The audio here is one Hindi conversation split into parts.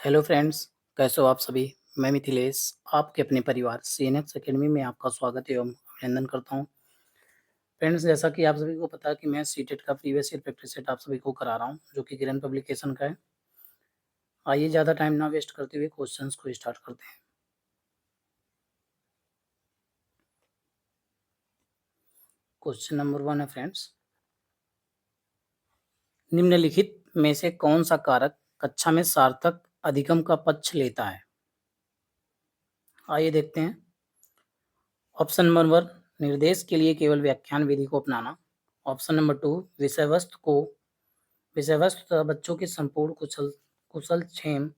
हेलो फ्रेंड्स, कैसे हो आप सभी? मैं मिथिलेश, आपके अपने परिवार सीएनएक्स एकेडमी में आपका स्वागत एवं अभिनंदन करता हूं। फ्रेंड्स, जैसा कि आप सभी को पता है कि मैं सीटेट का प्रीवियस ईयर प्रैक्टिस सेट आप सभी को करा रहा हूं, जो कि किरण पब्लिकेशन का है। आइए ज़्यादा टाइम ना वेस्ट करते हुए क्वेश्चंस को स्टार्ट करते हैं। क्वेश्चन नंबर 1 है फ्रेंड्स, निम्नलिखित में से कौन सा कारक कक्षा में सार्थक अधिगम का पक्ष लेता है? आइए देखते हैं। ऑप्शन नंबर 1, निर्देश के लिए केवल व्याख्यान विधि को अपनाना। ऑप्शन नंबर 2, विषय वस्तु तथा बच्चों के संपूर्ण कुशलक्षेम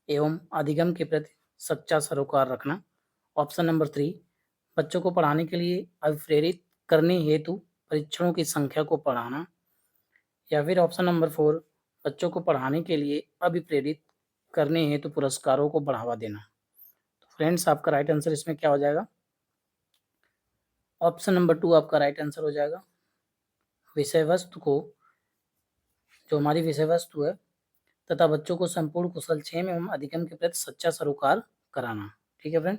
एवं अधिगम के प्रति सच्चा सरोकार रखना। ऑप्शन नंबर 3, बच्चों को पढ़ाने के लिए अभिप्रेरित करने हेतु परीक्षणों की संख्या को बढ़ाना। या फिर ऑप्शन नंबर 4, बच्चों को पढ़ाने के लिए अभिप्रेरित करने हेतु पुरस्कारों को बढ़ावा देना। तो फ्रेंड्स, आपका राइट आंसर इसमें क्या हो जाएगा? ऑप्शन नंबर 2 आपका राइट आंसर हो जाएगा। विषय वस्तु को, जो हमारी विषय वस्तु है, तथा बच्चों को संपूर्ण कुशलक्षेम एवं अधिगम के प्रति सच्चा सरोकार कराना। ठीक है फ्रेंड,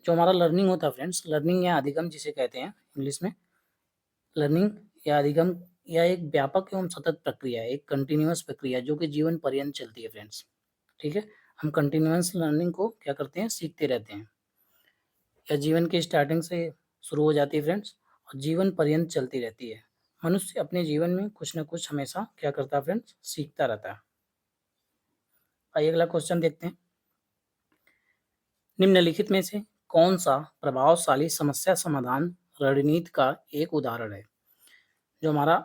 जो हमारा लर्निंग होता है फ्रेंड्स, लर्निंग या अधिगम जिसे कहते हैं इंग्लिश में, लर्निंग या अधिगम यह एक व्यापक एवं सतत प्रक्रिया है, एक कंटिन्यूअस प्रक्रिया जो कि जीवन पर्यंत चलती है फ्रेंड्स। ठीक है, हम कंटिन्यूअस लर्निंग को क्या करते हैं, सीखते रहते हैं। यह जीवन के स्टार्टिंग से शुरू हो जाती है फ्रेंड्स, और जीवन पर्यंत चलती रहती है। मनुष्य अपने जीवन में कुछ न कुछ हमेशा क्या करता है फ्रेंड्स, सीखता रहता है। आइए अगला क्वेश्चन देखते हैं। निम्नलिखित में से कौन सा प्रभावशाली समस्या समाधान रणनीति का एक उदाहरण है? जो हमारा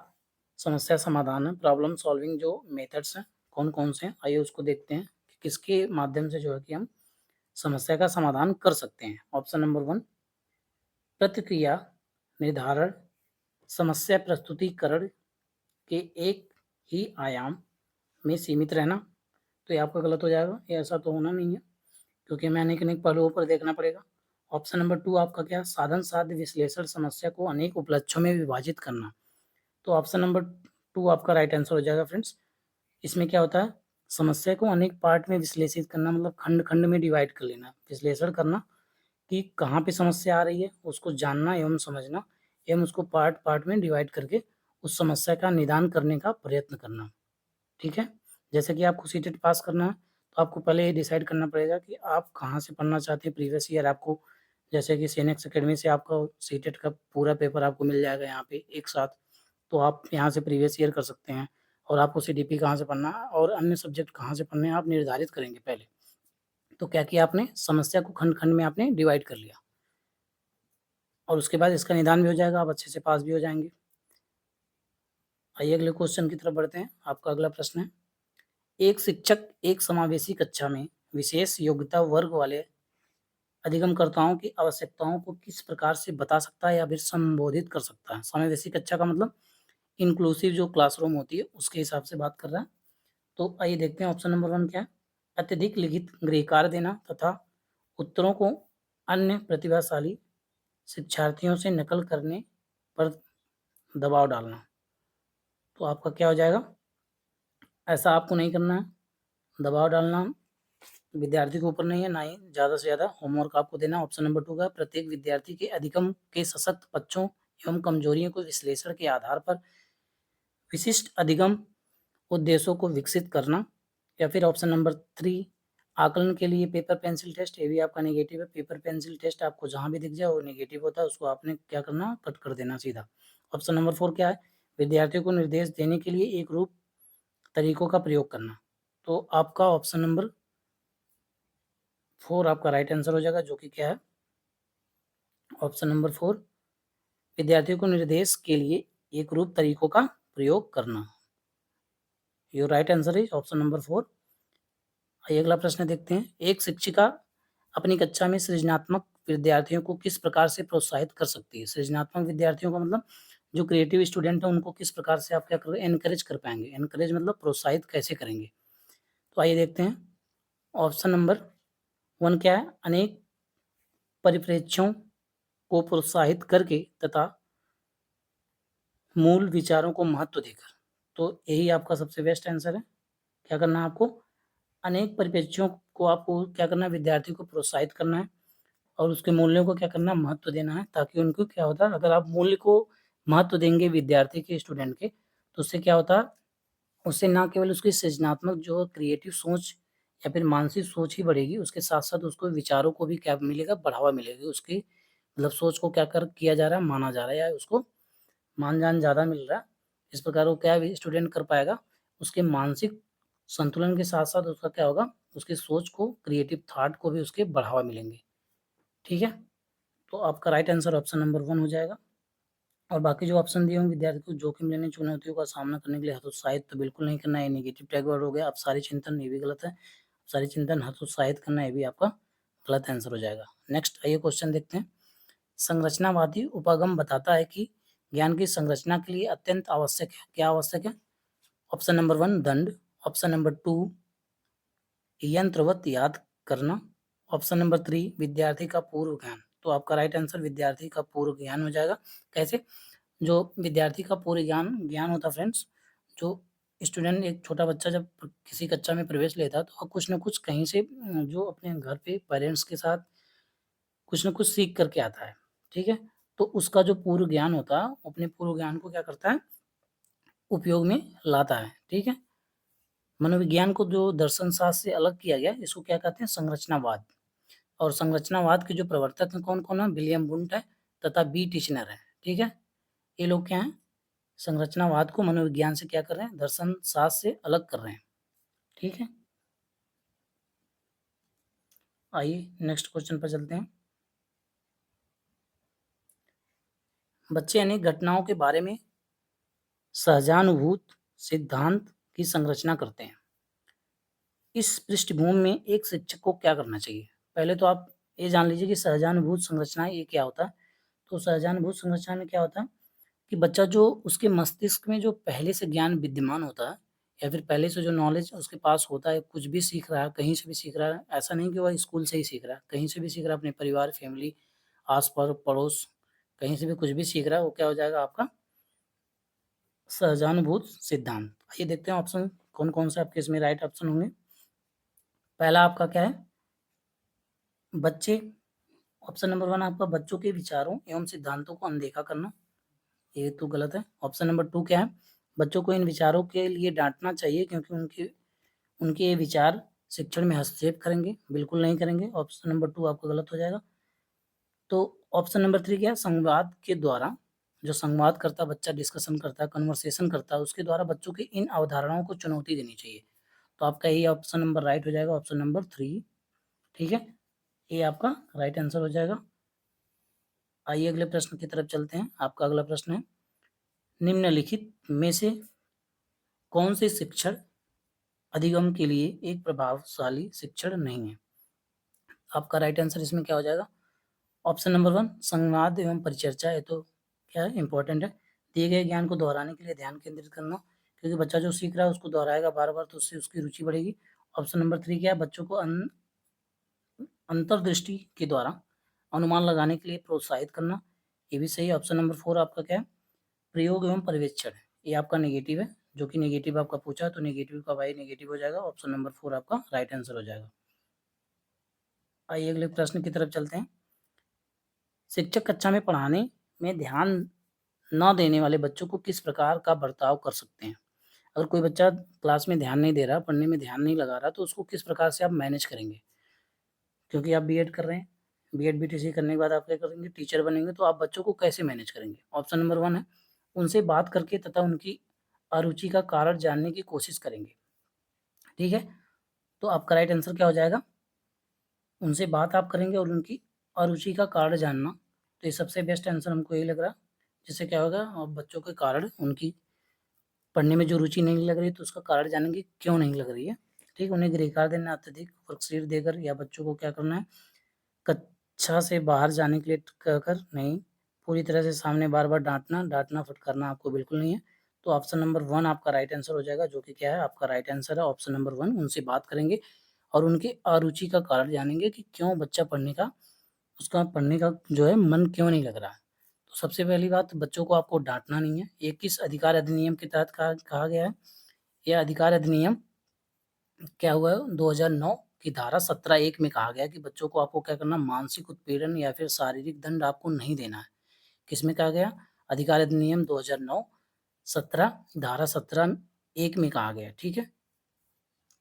समस्या समाधान है, प्रॉब्लम सॉल्विंग जो मेथड्स हैं, कौन कौन से हैं, आइए उसको देखते हैं कि किसके माध्यम से जो है कि हम समस्या का समाधान कर सकते हैं। ऑप्शन नंबर 1, प्रतिक्रिया निर्धारण समस्या प्रस्तुतिकरण के एक ही आयाम में सीमित रहना। तो ये आपका गलत हो जाएगा, ये ऐसा तो होना नहीं है, क्योंकि हमें अनेक अनेक पहलुओं पर देखना पड़ेगा। ऑप्शन नंबर 2 आपका क्या, साधन साध्य विश्लेषण समस्या को अनेक उपलक्ष्यों में विभाजित करना। तो ऑप्शन नंबर 2 आपका राइट आंसर हो जाएगा फ्रेंड्स। इसमें क्या होता है, समस्या को अनेक पार्ट में विश्लेषित करना, मतलब खंड खंड में डिवाइड कर लेना, विश्लेषण करना कि कहाँ पे समस्या आ रही है, उसको जानना एवं समझना, एवं उसको पार्ट पार्ट में डिवाइड करके उस समस्या का निदान करने का प्रयत्न करना। ठीक है, जैसे कि आपको सीटेट पास करना है, तो आपको पहले ये डिसाइड करना पड़ेगा कि आप कहाँ से पढ़ना चाहते हैं। प्रीवियस ईयर आपको, जैसे कि सीएनएक्स एकेडमी से आपका सीटेट का पूरा पेपर आपको मिल जाएगा यहाँ पे एक साथ, तो आप यहाँ से प्रीवियस ईयर कर सकते हैं। और आपको सीडीपी कहाँ से पढ़ना है और अन्य सब्जेक्ट कहाँ से पढ़ने हैं, आप निर्धारित करेंगे पहले। तो क्या किया आपने, समस्या को खंड-खंड में आपने डिवाइड कर लिया, और उसके बाद इसका निदान भी हो जाएगा, आप अच्छे से पास भी हो जाएँगे। आइए अगले क्वेश्चन की तरफ बढ़ते हैं। आपका अगला प्रश्न है, एक शिक्षक एक समावेशी कक्षा में विशेष योग्यता वर्ग वाले अधिगमकर्ताओं की आवश्यकताओं को किस प्रकार से बता सकता है या फिर संबोधित कर सकता है? समावेशी कक्षा का मतलब इंक्लूसिव जो क्लासरूम होती है, उसके हिसाब से बात कर रहा है। तो आइए देखते हैं ऑप्शन नंबर 1 क्या है? अत्यधिक लिखित गृहकार्य देना तथा उत्तरों को अन्य प्रतिभाशाली शिक्षार्थियों से नकल करने पर दबाव डालना। तो आपका क्या हो जाएगा? ऐसा आपको नहीं करना है। दबाव डालना विद्यार्थी के ऊपर नहीं है, ना ही ज़्यादा से ज़्यादा होमवर्क आपको देना। ऑप्शन नंबर 2 का, प्रत्येक विद्यार्थी के अधिगम के सशक्त पक्षों एवं कमजोरियों को विश्लेषण के आधार पर विशिष्ट अधिगम उद्देश्यों को विकसित करना। या फिर ऑप्शन नंबर 3, आकलन के लिए पेपर पेंसिल टेस्ट, ये भी आपका नेगेटिव है। पेपर पेंसिल टेस्ट आपको जहाँ भी दिख जाए वो नेगेटिव होता है, उसको आपने क्या करना, कट कर देना सीधा। ऑप्शन नंबर 4 क्या है, विद्यार्थियों को निर्देश देने के लिए एक रूप तरीकों का प्रयोग करना। तो आपका ऑप्शन नंबर 4 आपका राइट आंसर हो जाएगा, जो कि क्या है, ऑप्शन नंबर 4, विद्यार्थियों को निर्देश के लिए एक रूप तरीकों का प्रयोग करना। Your right answer is option number 4। आइए अगला प्रश्न देखते हैं। एक शिक्षिका अपनी कक्षा में सृजनात्मक विद्यार्थियों को किस प्रकार से प्रोत्साहित कर सकती है? सृजनात्मक विद्यार्थियों का मतलब जो क्रिएटिव स्टूडेंट है, उनको किस प्रकार से आप क्या करोगे, एनकरेज कर पाएंगे। एनकरेज मतलब प्रोत्साहित कैसे करेंगे? तो आइए देखते हैं। ऑप्शन नंबर 1 क्या है, अनेक परिप्रेक्ष्यों को प्रोत्साहित करके तथा मूल विचारों को महत्व देकर। तो यही आपका सबसे बेस्ट आंसर है। क्या करना है आपको, अनेक परिप्रेक्ष्यों को आपको क्या करना है, विद्यार्थी को प्रोत्साहित करना है और उसके मूल्यों को क्या करना है, महत्व देना है, ताकि उनको क्या होता है, अगर आप मूल्य को महत्व देंगे विद्यार्थी के, स्टूडेंट के, तो उससे क्या होता है, उससे ना केवल उसकी सृजनात्मक जो क्रिएटिव सोच या फिर मानसिक सोच ही बढ़ेगी, उसके साथ-साथ उसको विचारों को भी क्या मिलेगा, बढ़ावा मिलेगा। उसकी मतलब सोच को क्या कर किया जा रहा है, माना जा रहा है या उसको मान-जान ज़्यादा मिल रहा है। इस प्रकार वो क्या है स्टूडेंट कर पाएगा, उसके मानसिक संतुलन के साथ-साथ उसका क्या होगा, उसकी सोच को, क्रिएटिव थॉट को भी उसके बढ़ावा मिलेंगे। ठीक है? तो आपका राइट आंसर ऑप्शन नंबर 1 हो जाएगा। और बाकी जो ऑप्शन दिए होंगे, विद्यार्थी को जोखिम लेने चुनौतियों का सामना करने के लिए हतोत्साहित तो बिल्कुल नहीं करना है, नेगेटिव टैग वर्ड हो गया। अपसारी चिंतन, ये भी गलत है। अपसारी चिंतन, हतोत्साहित करना, ये भी आपका गलत आंसर हो जाएगा। नेक्स्ट आइए क्वेश्चन देखते हैं। संरचनावादी उपागम बताता है कि ज्ञान की संरचना के लिए अत्यंत आवश्यक है। क्या आवश्यक है? ऑप्शन नंबर 1 दंड, ऑप्शन नंबर 2 यंत्रवत याद करना, ऑप्शन नंबर 3 विद्यार्थी का पूर्व ज्ञान। तो आपका राइट आंसर विद्यार्थी का पूर्व ज्ञान हो जाएगा। कैसे? जो विद्यार्थी का पूर्व ज्ञान ज्ञान होता है फ्रेंड्स, जो स्टूडेंट, एक छोटा बच्चा जब किसी कक्षा में प्रवेश लेता है तो कुछ न कुछ कहीं से जो अपने घर पे पेरेंट्स के साथ कुछ न कुछ सीख करके आता है, ठीक है? तो उसका जो पूर्व ज्ञान होता है, अपने पूर्व ज्ञान को क्या करता है, उपयोग में लाता है, ठीक है? मनोविज्ञान को जो दर्शन शास्त्र से अलग किया गया, इसको क्या कहते हैं, संरचनावाद। और संरचनावाद के जो प्रवर्तक हैं कौन-कौन है, विलियम वुंट है तथा बी टिचनर है, ठीक है? ये लोग क्या हैं, संरचनावाद को मनोविज्ञान से क्या कर रहे हैं, दर्शन शास्त्र से अलग कर रहे हैं, ठीक है? आइए नेक्स्ट क्वेश्चन पर चलते हैं। बच्चे अनेक घटनाओं के बारे में सहजानुभूत सिद्धांत की संरचना करते हैं। इस पृष्ठभूमि में एक शिक्षक को क्या करना चाहिए? पहले तो आप ये जान लीजिए कि सहजानुभूत संरचना ये क्या होता है? तो सहजानुभूत संरचना में क्या होता है कि बच्चा जो उसके मस्तिष्क में जो पहले से ज्ञान विद्यमान होता है या फिर पहले से जो नॉलेज उसके पास होता है, कुछ भी सीख रहा है, कहीं से भी सीख रहा है, ऐसा नहीं कि वह स्कूल से ही सीख रहा है, कहीं से भी सीख रहा है, अपने परिवार, फैमिली, आस-पास, पड़ोस, कहीं से भी कुछ भी सीख रहा है, वो क्या हो जाएगा आपका सहजानुभूत सिद्धांत। आइए देखते हैं ऑप्शन कौन-कौन से आपके इसमें राइट ऑप्शन होंगे। पहला आपका क्या है? बच्चे, ऑप्शन नंबर 1 आपका बच्चों के विचारों एवं सिद्धांतों को अनदेखा करना, ये तो गलत है। ऑप्शन नंबर 2 क्या है? बच्चों को इन विचारों के लिए डाँटना चाहिए क्योंकि उनके उनके ये विचार शिक्षण में हस्तक्षेप करेंगे, बिल्कुल नहीं करेंगे। ऑप्शन नंबर 2 आपका गलत हो जाएगा। तो ऑप्शन नंबर 3 क्या है? संवाद के द्वारा, जो संवाद करता है, बच्चा डिस्कशन करता है, कन्वर्सेशन करता है, उसके द्वारा बच्चों की इन अवधारणाओं को चुनौती देनी चाहिए। तो आपका ये ऑप्शन नंबर राइट हो जाएगा, ऑप्शन नंबर 3, ठीक है? ये आपका राइट आंसर हो जाएगा। आइए अगले प्रश्न की तरफ चलते हैं। आपका अगला प्रश्न है, निम्नलिखित में से कौन से शिक्षण अधिगम के लिए एक प्रभावशाली शिक्षण नहीं है? आपका राइट आंसर इसमें क्या हो जाएगा? ऑप्शन नंबर 1 संवाद एवं परिचर्चा, ये तो क्या है, इंपॉर्टेंट है। दिए गए ज्ञान को दोहराने के लिए ध्यान केंद्रित करना, क्योंकि बच्चा जो सीख रहा है उसको दोहराएगा बार-बार तो उससे उसकी रुचि बढ़ेगी। ऑप्शन नंबर 3 क्या है? बच्चों को अंतर्दृष्टि के द्वारा अनुमान लगाने के लिए प्रोत्साहित करना, ये भी सही है। ऑप्शन नंबर 4 आपका क्या है? प्रयोग एवं पर्यवेक्षण, ये आपका नेगेटिव है, जो कि नेगेटिव आपका पूछा है, तो नेगेटिव का वाई नेगेटिव हो जाएगा। ऑप्शन नंबर 4 आपका राइट आंसर हो जाएगा। आइए अगले प्रश्न की तरफ चलते हैं। शिक्षक कक्षा में पढ़ाने में ध्यान न देने वाले बच्चों को किस प्रकार का बर्ताव कर सकते हैं? अगर कोई बच्चा क्लास में ध्यान नहीं दे रहा, पढ़ने में ध्यान नहीं लगा रहा, तो उसको किस प्रकार से आप मैनेज करेंगे? क्योंकि आप बीएड कर रहे हैं, बीएड बीटीसी करने के बाद आप क्या करेंगे? टीचर बनेंगे, तो आप बच्चों को कैसे मैनेज करेंगे? ऑप्शन नंबर 1 है, उनसे बात करके तथा उनकी अरुचि का कारण जानने की कोशिश करेंगे, ठीक है? तो आपका राइट आंसर क्या हो जाएगा? उनसे बात आप करेंगे और उनकी अरुचि का कारण जानना, तो ये सबसे बेस्ट आंसर हमको यही लग रहा है। जिससे क्या होगा, बच्चों के कारण उनकी पढ़ने में जो रुचि नहीं लग रही, तो उसका कारण जानेंगे क्यों नहीं लग रही है, ठीक है? उन्हें गृहकार्य देना, अत्यधिक वर्कशीट देकर या बच्चों को क्या करना है, कक्षा से बाहर जाने के लिए कहकर नहीं, पूरी तरह से सामने बार-बार डाँटना, फटकारना आपको बिल्कुल नहीं है। तो ऑप्शन नंबर 1 आपका राइट आंसर हो जाएगा, जो कि क्या है, आपका राइट आंसर है ऑप्शन नंबर 1। उनसे बात करेंगे और उनकी अरुचि का कारण जानेंगे कि क्यों बच्चा उसका पढ़ने का जो है मन क्यों नहीं लग रहा है। तो सबसे पहली बात, बच्चों को आपको डाँटना नहीं है। ये किस अधिकार अधिनियम के तहत कहा कहा गया है? यह अधिकार अधिनियम क्या हुआ है 2009 की धारा 17(1) में कहा गया कि बच्चों को आपको क्या करना, मानसिक उत्पीड़न या फिर शारीरिक दंड आपको नहीं देना है। किसमें कहा गया? अधिकार अधिनियम 2009 17 धारा 17(1) में कहा गया, ठीक है,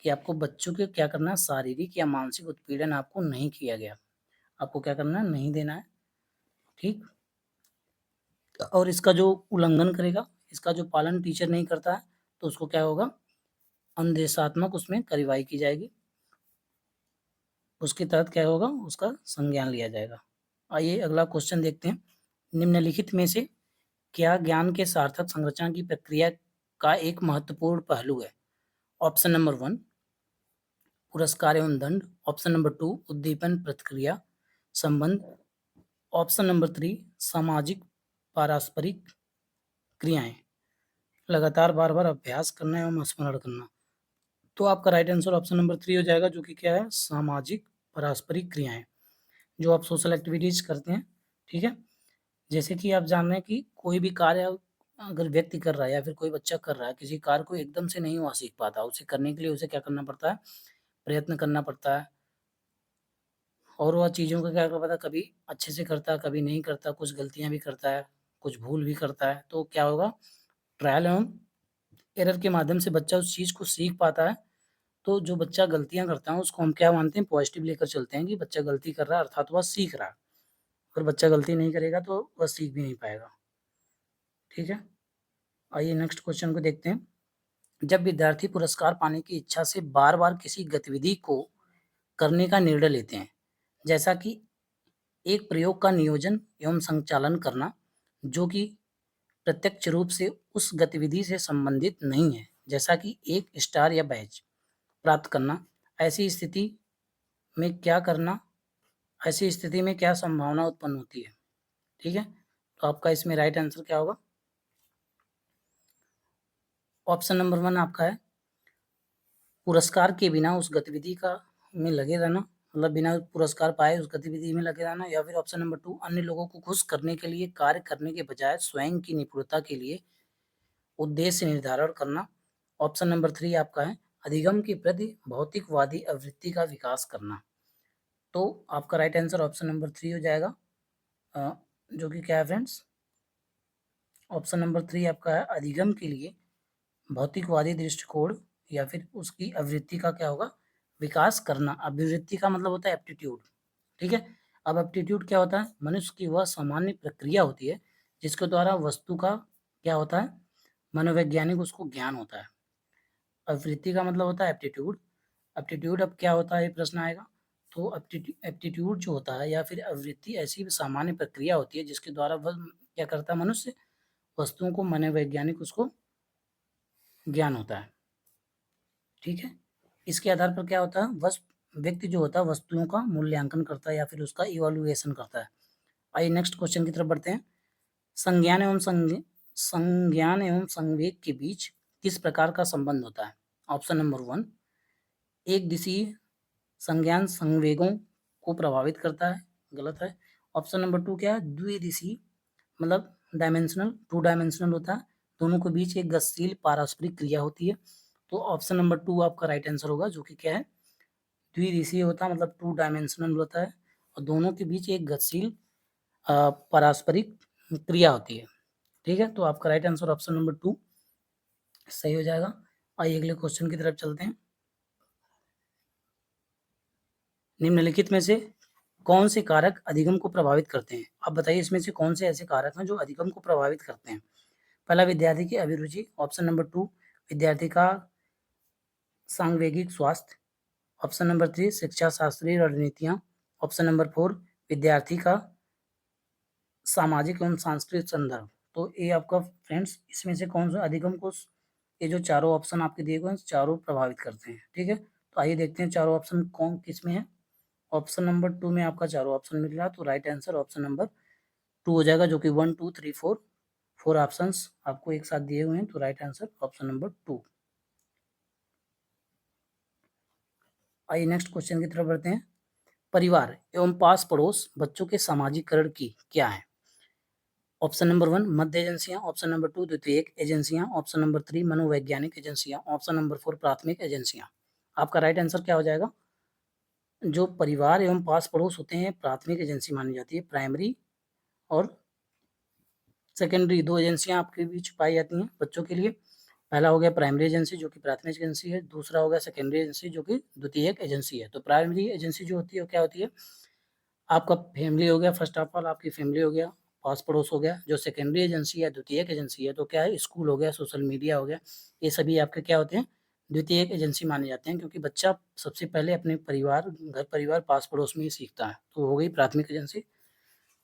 कि आपको बच्चों के क्या करना है, शारीरिक या मानसिक उत्पीड़न आपको नहीं किया गया, आपको क्या करना है, नहीं देना है, ठीक। और इसका जो उल्लंघन करेगा, इसका जो पालन टीचर नहीं करता है, तो उसको क्या होगा, अनुदेशात्मक उसमें कार्यवाही की जाएगी, उसके तहत क्या होगा, उसका संज्ञान लिया जाएगा। आइए अगला क्वेश्चन देखते हैं। निम्नलिखित में से क्या ज्ञान के सार्थक संरचना की प्रक्रिया का एक महत्वपूर्ण पहलू है? ऑप्शन नंबर 1 पुरस्कार एवं दंड, ऑप्शन नंबर 2 उद्दीपन प्रतिक्रिया संबंध, ऑप्शन नंबर 3 सामाजिक पारस्परिक क्रियाएं, लगातार बार बार अभ्यास करना एवं स्मरण करना। तो आपका राइट आंसर ऑप्शन नंबर 3 हो जाएगा, जो कि क्या है, सामाजिक पारस्परिक क्रियाएं, जो आप सोशल एक्टिविटीज करते हैं, ठीक है। जैसे कि आप जान रहे हैं कि कोई भी कार्य अगर व्यक्ति कर रहा है या फिर कोई बच्चा कर रहा है, किसी कार्य को एकदम से नहीं वह सीख पाता, उसे करने के लिए उसे क्या करना पड़ता है, प्रयत्न करना पड़ता है, और वह चीज़ों का क्या पता, कभी अच्छे से करता है, कभी नहीं करता, कुछ गलतियाँ भी करता है, कुछ भूल भी करता है। तो क्या होगा, ट्रायल एवं एरर के माध्यम से बच्चा उस चीज़ को सीख पाता है। तो जो बच्चा गलतियाँ करता है उसको हम क्या मानते हैं, पॉजिटिव लेकर चलते हैं कि बच्चा गलती कर रहा है अर्थात वह सीख रहा है। अगर बच्चा गलती नहीं करेगा तो वह सीख भी नहीं पाएगा, ठीक है। आइए नेक्स्ट क्वेश्चन को देखते हैं। जब विद्यार्थी पुरस्कार पाने की इच्छा से बार-बार किसी गतिविधि को करने का निर्णय लेते हैं, जैसा कि एक प्रयोग का नियोजन एवं संचालन करना, जो कि प्रत्यक्ष रूप से उस गतिविधि से संबंधित नहीं है, जैसा कि एक स्टार या बैज प्राप्त करना, ऐसी स्थिति में क्या करना, ऐसी स्थिति में क्या संभावना उत्पन्न होती है, ठीक है। तो आपका इसमें राइट आंसर क्या होगा, ऑप्शन नंबर 1 आपका है पुरस्कार के बिना उस गतिविधि का में लगे रहना, मतलब बिना पुरस्कार पाए उस गतिविधि में लगे रहना, या फिर ऑप्शन नंबर 2 अन्य लोगों को खुश करने के लिए कार्य करने के बजाय स्वयं की निपुणता के लिए उद्देश्य निर्धारण करना, ऑप्शन नंबर 3 आपका है अधिगम के प्रति भौतिकवादी आवृत्ति का विकास करना। तो आपका राइट आंसर ऑप्शन नंबर 3 हो जाएगा, जो कि क्या है फ्रेंड्स, ऑप्शन नंबर 3 आपका है अधिगम के लिए भौतिकवादी दृष्टिकोण या फिर उसकी आवृत्ति का क्या होगा, विकास करना। अभिवृत्ति का मतलब होता है एप्टीट्यूड, ठीक है। अब एप्टीट्यूड क्या होता है, मनुष्य की वह सामान्य प्रक्रिया होती है जिसके द्वारा वस्तु का क्या होता है, मनोवैज्ञानिक उसको ज्ञान होता है। अभिवृत्ति का मतलब होता है एप्टीट्यूड। एप्टीट्यूड अब क्या होता है, ये प्रश्न आएगा। तो एप्टीट्यूड जो होता है या फिर अभिवृत्ति ऐसी सामान्य प्रक्रिया होती है जिसके द्वारा वह क्या करता है, मनुष्य वस्तुओं को मनोवैज्ञानिक उसको ज्ञान होता है, ठीक है। इसके आधार पर क्या होता है, व्यक्ति जो होता है वस्तुओं का मूल्यांकन करता है या फिर उसका इवैल्यूएशन करता है। आइए नेक्स्ट क्वेश्चन की तरफ बढ़ते हैं। संज्ञान एवं संज्ञान एवं संवेग के बीच किस प्रकार का संबंध होता है? ऑप्शन नंबर 1 एक दिशीय संज्ञान संवेगों को प्रभावित करता है, गलत है। ऑप्शन नंबर 2 क्या है, द्विदिशीय मतलब डायमेंशनल, 2 डायमेंशनल होता है, दोनों के बीच एक गतिशील पारस्परिक क्रिया होती है। तो ऑप्शन नंबर 2 आपका राइट आंसर होगा, जो कि क्या है, द्विदिशीय होता है मतलब 2 डायमेंशनल होता है और दोनों के बीच एक गतिशील पारस्परिक क्रिया होती है, ठीक है। तो आपका राइट आंसर ऑप्शन नंबर 2 सही हो जाएगा। आइए अगले क्वेश्चन की तरफ चलते हैं। निम्नलिखित में से कौन से कारक अधिगम को प्रभावित करते हैं? आप बताइए इसमें से कौन से ऐसे कारक हैं जो अधिगम को प्रभावित करते हैं? पहला विद्यार्थी की अभिरुचि, ऑप्शन नंबर 2 विद्यार्थी का सांवेगिक स्वास्थ्य, ऑप्शन नंबर 3 शिक्षा शास्त्रीय रणनीतियाँ, ऑप्शन नंबर 4 विद्यार्थी का सामाजिक एवं सांस्कृतिक संदर्भ। तो ये आपका फ्रेंड्स इसमें से कौन सा अधिगम को, ये जो चारों ऑप्शन आपके दिए गए हैं चारों प्रभावित करते हैं, ठीक है। तो आइए देखते हैं चारों ऑप्शन कौन किस में है। ऑप्शन नंबर 2 में आपका चारों ऑप्शन मिल रहा है, तो राइट आंसर ऑप्शन नंबर 2 हो जाएगा, जो कि 1 2 3 4 4 ऑप्शंस आपको एक साथ दिए हुए हैं, तो राइट आंसर ऑप्शन नंबर 2। आइए नेक्स्ट क्वेश्चन की तरफ बढ़ते हैं। परिवार एवं पास पड़ोस बच्चों के सामाजिकरण की क्या है? ऑप्शन नंबर 1 मध्य एजेंसियां, ऑप्शन नंबर 2 द्वितीयक एजेंसियां, ऑप्शन नंबर 3 मनोवैज्ञानिक एजेंसियां, ऑप्शन नंबर 4 प्राथमिक एजेंसियां। आपका राइट आंसर क्या हो जाएगा? जो परिवार एवं पास पड़ोस होते हैं प्राथमिक एजेंसी मानी जाती है। प्राइमरी और सेकेंडरी 2 एजेंसियाँ आपके बीच पाई जाती हैं बच्चों के लिए। पहला हो गया प्राइमरी एजेंसी जो कि प्राथमिक एजेंसी है, दूसरा हो गया सेकेंडरी एजेंसी जो कि द्वितीयक एजेंसी है। तो प्राइमरी एजेंसी जो होती है वो क्या होती है? आपका फैमिली हो गया, फर्स्ट ऑफ ऑल आपकी फैमिली हो गया, पास-पड़ोस हो गया। जो सेकेंडरी एजेंसी है, द्वितीयक एजेंसी है, तो क्या है? स्कूल हो गया, सोशल मीडिया हो गया, ये सभी आपके क्या होते हैं? द्वितीयक एजेंसी माने जाते हैं क्योंकि बच्चा सबसे पहले अपने परिवार, घर-परिवार, पास-पड़ोस में ही सीखता है। तो हो गई प्राथमिक एजेंसी।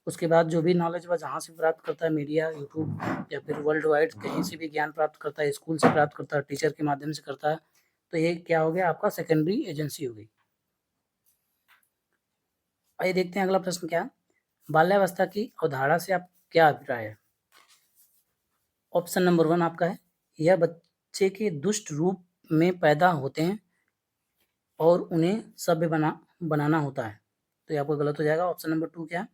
उसके बाद जो भी नॉलेज वह जहाँ से प्राप्त करता है, मीडिया, यूट्यूब या फिर वर्ल्ड वाइड कहीं से भी ज्ञान प्राप्त करता है, स्कूल से प्राप्त करता है, टीचर के माध्यम से करता है, तो ये क्या हो गया? आपका सेकेंडरी एजेंसी हो गई। आइए देखते हैं अगला प्रश्न क्या है? बाल्यावस्था की अवधारणा से आप क्या अभिप्राय है? ऑप्शन नंबर 1 आपका है, यह बच्चे के दुष्ट रूप में पैदा होते हैं और उन्हें सभ्य बनाना होता है। तो ये आपका गलत हो जाएगा। ऑप्शन नंबर 2 क्या है?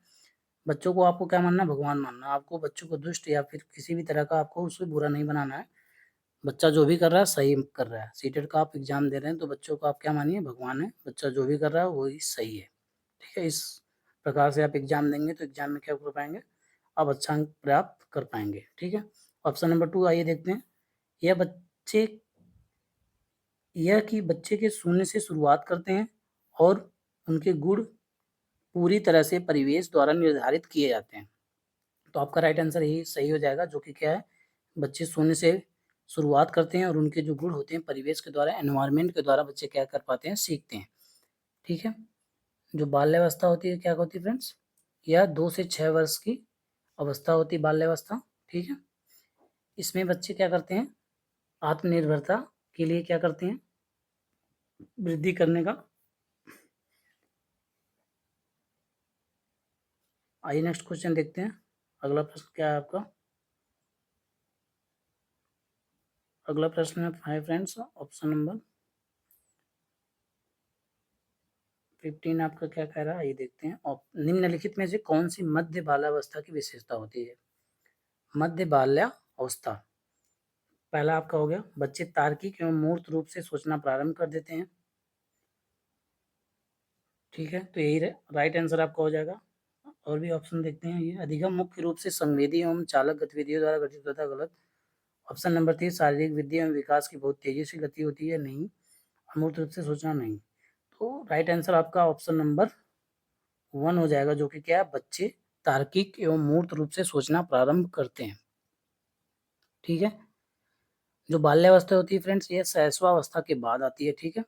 बच्चों को आपको क्या मानना है? भगवान मानना है। आपको बच्चों को दुष्ट या फिर किसी भी तरह का आपको उससे बुरा नहीं बनाना है। बच्चा जो भी कर रहा है सही कर रहा है। सीटेट का आप एग्ज़ाम दे रहे हैं तो बच्चों को आप क्या मानिए? भगवान है। बच्चा जो भी कर रहा है वही सही है। ठीक है? इस प्रकार से आप एग्ज़ाम देंगे तो एग्ज़ाम में क्या कर पाएँगे? आप अच्छा अंक प्राप्त कर पाएँगे। ठीक है? ऑप्शन नंबर 2 आइए देखते हैं। यह बच्चे यह कि बच्चे के शून्य से शुरुआत करते हैं और उनके गुण पूरी तरह से परिवेश द्वारा निर्धारित किए जाते हैं। तो आपका राइट आंसर यही सही हो जाएगा जो कि क्या है? बच्चे शून्य से शुरुआत करते हैं और उनके जो गुण होते हैं परिवेश के द्वारा, एनवायरनमेंट के द्वारा बच्चे क्या कर पाते हैं? सीखते हैं। ठीक है? जो बाल्यावस्था होती है क्या होती है फ्रेंड्स? यह 2 से 6 वर्ष की अवस्था होती है बाल्यावस्था। ठीक है? इसमें बच्चे क्या करते हैं? आत्मनिर्भरता के लिए क्या करते हैं? वृद्धि करने का। आइए नेक्स्ट क्वेश्चन देखते हैं। अगला प्रश्न क्या है आपका? अगला प्रश्न है फ्रेंड्स ऑप्शन नंबर 15 आपका क्या कह रहा है? ये देखते हैं। निम्नलिखित में से कौन सी मध्य बाल्यावस्था की विशेषता होती है? मध्य बाल्यावस्था। पहला आपका हो गया, बच्चे तार्किक एवं मूर्त रूप से सोचना प्रारंभ कर देते हैं। ठीक है, तो यही राइट आंसर आपका हो जाएगा। और भी ऑप्शन देखते हैं। ये अधिगम मुख्य रूप से संवेदी एवं चालक गतिविधियों द्वारा गठित होता है। गलत। ऑप्शन नंबर 3 शारीरिक वृद्धि एवं विकास की बहुत तेजी से गति होती है। नहीं। अमूर्त रूप से सोचना। नहीं। तो राइट आंसर आपका ऑप्शन नंबर 1 हो जाएगा जो कि क्या है? बच्चे तार्किक एवं मूर्त रूप से सोचना प्रारंभ करते हैं। ठीक है। जो बाल्यावस्था होती है फ्रेंड्स ये शैशवावस्था के बाद आती है। ठीक है।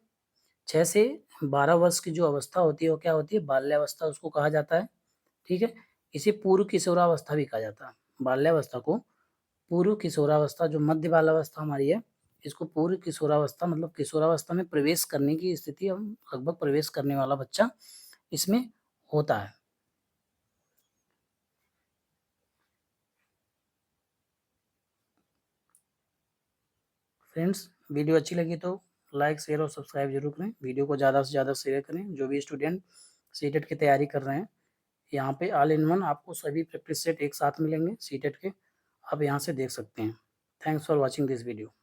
6 से 12 वर्ष की जो अवस्था होती है वो क्या होती है? बाल्यावस्था उसको कहा जाता है। ठीक है। इसे पूर्व किशोरावस्था भी कहा जाता है। बाल्यावस्था को पूर्व किशोरावस्था, जो मध्य बाल्यावस्था हमारी है, इसको पूर्व किशोरावस्था मतलब किशोरावस्था में प्रवेश करने की स्थिति, हम लगभग प्रवेश करने वाला बच्चा इसमें होता है। फ्रेंड्स वीडियो अच्छी लगी तो लाइक, शेयर और सब्सक्राइब जरूर करें। वीडियो को ज़्यादा से ज़्यादा शेयर करें। जो भी स्टूडेंट सीटेट की तैयारी कर रहे हैं, यहाँ पे ऑल इन वन आपको सभी प्रैक्टिस सेट एक साथ मिलेंगे सीटेट के। आप यहाँ से देख सकते हैं। Thanks for watching this video.